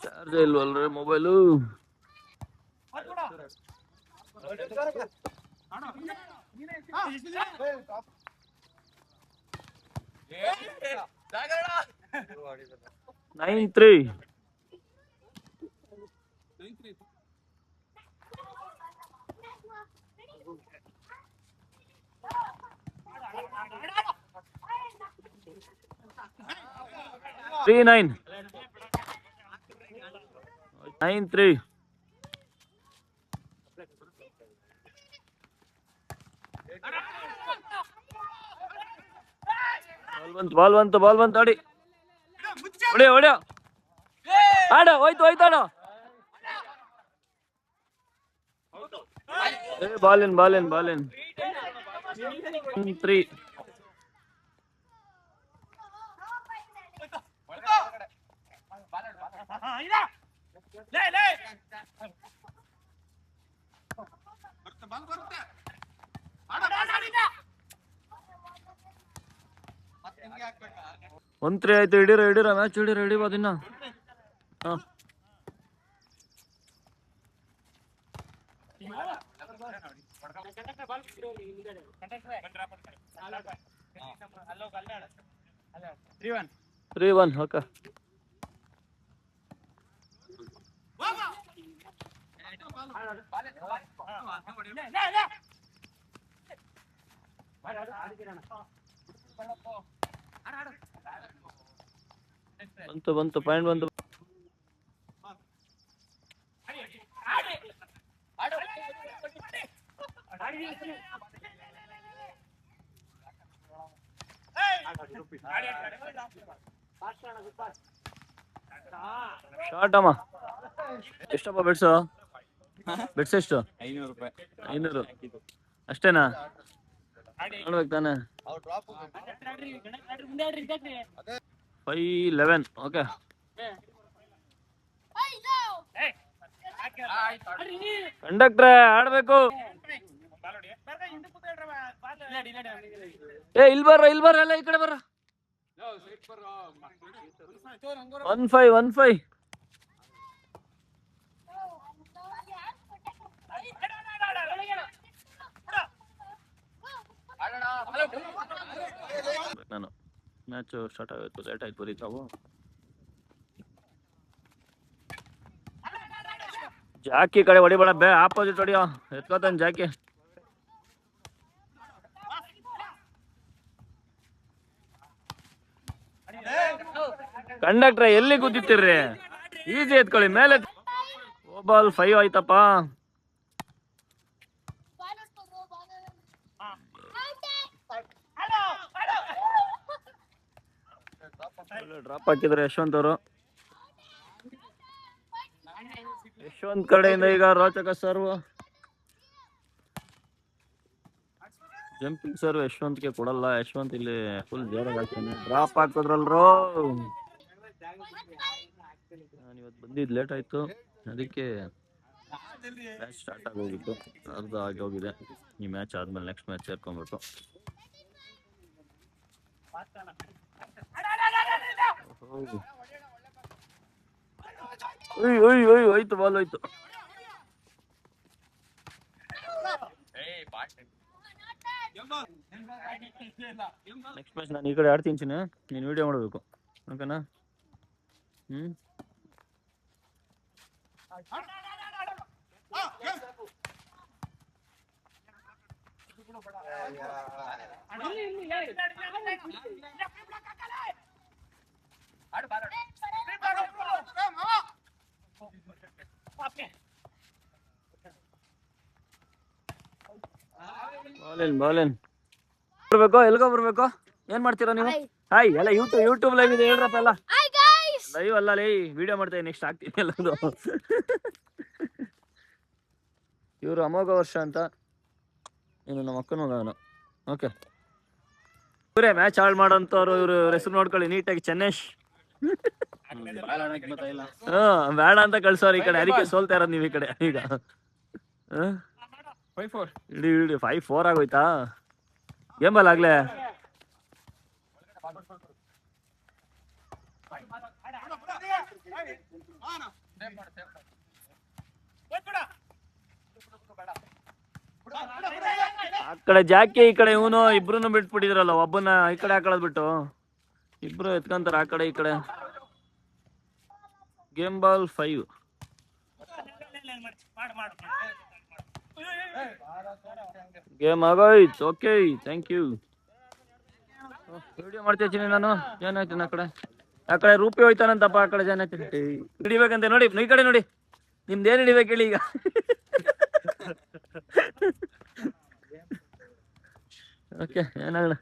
Charge ಇಲ್ವಲ್ರಿ mobile. Nine 3. Three 9. 9-3. Ball ಬಂತು ಆಡಿ ಹೊಡಿಯೋ ಆಡ ಹೋಯ್ತು ಆಡೋ. ಬಾಲ್ ಇನ್ 3. ಒಂದ್ 3 ಆಯ್ತು. ಹಿಡೀರ ಮ್ಯಾಚ್ ಹಿಡಿಬೋದು ಇನ್ನ. Three one okay. ಬಂತು ಪಾಯಿಂಟ್ ಬಂತು. ಶಾರ್ಟ್ ಅಮ್ಮ. ಎಷ್ಟಪ್ಪ ಬೆಡ್ಸು ಎಷ್ಟು? 500 ರೂಪಾಯಿ. 500 ಅಷ್ಟೇನಾ? ನೋಡ್ಬೇಕು ತಾನೆ. 5-11 ಓಕೆ. ಕಂಡಕ್ಟ್ರೆ ಆಡ್ಬೇಕು. ಇಲ್ಲಿ ಬರ್ರ ಎಲ್ಲ ಈ ಕಡೆ ಬರ್ರ. 1-5. ನಾನು ಮ್ಯಾಚ್ ಸ್ಟಾರ್ಟ್ ಆಗೋಯ್ತು, ಲೇಟ್ ಆಯ್ತು ಬರೀತಾವು. ಜಾಕಿ ಕಡೆ ಹೊಡಿಬೇಡ, ಆಪೋಸಿಟ್ ಹೊಡಿಯೋ. ಎತ್ಕೋತಾನೆ ಜಾಕಿ. ಕಂಡಕ್ಟ್ರೆ ಎಲ್ಲಿ ಕೂತಿರ್ತೀರಿ? ಈಸಿ ಎತ್ಕೊಳ್ಳಿ ಮೇಲೆ. ಬಾಲ್ 5 ಆಯ್ತಪ್ಪ. ಡ್ರಾಪ್ ಹಾಕಿದ್ರೆ ಯಶವಂತ್ ಅವರು. ಯಶವಂತ್ ಕಡೆಯಿಂದ ಈಗ ರೋಚಕ ಸರ್ವ್. ಜಂಪಿಂಗ್ ಸರ್ವ್ ಯಶವಂತ್ಗೆ ಕೊಡಲ್ಲ. ಯಶವಂತ್ ಇಲ್ಲಿ ಫುಲ್ ಜೋರಾಗಿ ಹಾಕ್ತಾನೆ. ಡ್ರಾಪ್ ಹಾಕಿದ್ರಲ್ರೋ. ನಾನು ಇವತ್ತು ಬಂದಿದ್ದು ಲೇಟ್ ಆಯ್ತು, ಅದಕ್ಕೆ ಮ್ಯಾಚ್ ಸ್ಟಾರ್ಟ್ ಆಗೋಗಿತ್ತು. ಅರ್ಧ ಆಗಿ ಹೋಗಿದೆ. ಈ ಮ್ಯಾಚ್ ಆದ್ಮೇಲೆ ನೆಕ್ಸ್ಟ್ ಮ್ಯಾಚ್ ಸೇರ್ಕೊಬೇಕು. ಹೋಯ್ತು ಬಾಲ್ ಹೋಯ್ತು. ನೆಕ್ಸ್ಟ್ ಮ್ಯಾಚ್ ನಾನು ಈ ಕಡೆ ಆಡ್ತೀನಿ. ನೀನು ವಿಡಿಯೋ ಮಾಡಬೇಕು ಓಕೆನಾ? ಬಾಲೆನ್ ಬರ್ಬೇಕು. ಎಲ್ಗೋ ಬರ್ಬೇಕು? ಏನ್ ಮಾಡ್ತೀರಾ ನೀವು? ಹಾಯ್ ಎಲ್ಲ ಯೂಟ್ಯೂಬ್ ಲೈವ್ ಇದೆ, ಹೇಳ್ರಪ್ಪ ಎಲ್ಲ. ಲೈವ್ ಅಲ್ಲ ಲೈ, ವಿಡಿಯೋ ಮಾಡ್ತಾ ನೆಕ್ಸ್ಟ್ ಆಗ್ತೀನಿ ಎಲ್ಲದು. ಇವರು ಅಮೋಘ ವರ್ಷ ಅಂತ, ಇನ್ನು ನಮ್ಮ ಅಕ್ಕನ ಮಗ ಅವನು. ಓಕೆ ಇವರೇ ಮ್ಯಾಚ್ ಹಾಳು ಮಾಡೋಂಥವ್ರು, ಇವ್ರು ಹೆಸರು ನೋಡ್ಕೊಳ್ಳಿ ನೀಟಾಗಿ. ಚೆನ್ನೇಶ್ ಬೇಡ ಅಂತ ಕಳ್ಸೋರು ಈ ಕಡೆ, ಅದಕ್ಕೆ ಸೋಲ್ತಾ ಇರೋದು ನೀವು ಈ ಕಡೆ ಈಗ. ಇಡಿ 5-4 ಆಗೋಯ್ತಾ ಗೇಮ್ ಬಲ್ ಆಗ್ಲೇ. ಆ ಕಡೆ ಜಾಕಿ ಈ ಕಡೆ ಇವನು ಇಬ್ರು ಬಿಟ್ಬಿಟ್ಟಿದ್ರಲ್ಲ, ಒಬ್ಬನ ಈ ಕಡೆ ಹಾಕೊಳ್ಳೋದ್ ಬಿಟ್ಟು ಇಬ್ರು ಎತ್ಕೊಂತಾರ ಆ ಕಡೆ ಈ ಕಡೆ. Game ball 5. ಗೇಮ್ ಆಗೋಯ್ತು. Okay, thank you. ವಿಡಿಯೋ ಮಾಡ್ತೀನಿ ನಾನು. ಏನಾಯ್ತೀನಿ ಆ ಕಡೆ ರೂಪಿ ಹೋಯ್ತಾನಂತಪ್ಪ, ಆ ಕಡೆ ಜನ ಹಿಡಿಬೇಕಂತೆ. ನೋಡಿ ಈ ಕಡೆ ನೋಡಿ, ನಿಮ್ದೇನು ಹಿಡಿಬೇಕು ಹೇಳಿ ಈಗ. ಓಕೆ, ಏನಾಗಲ್ಲ.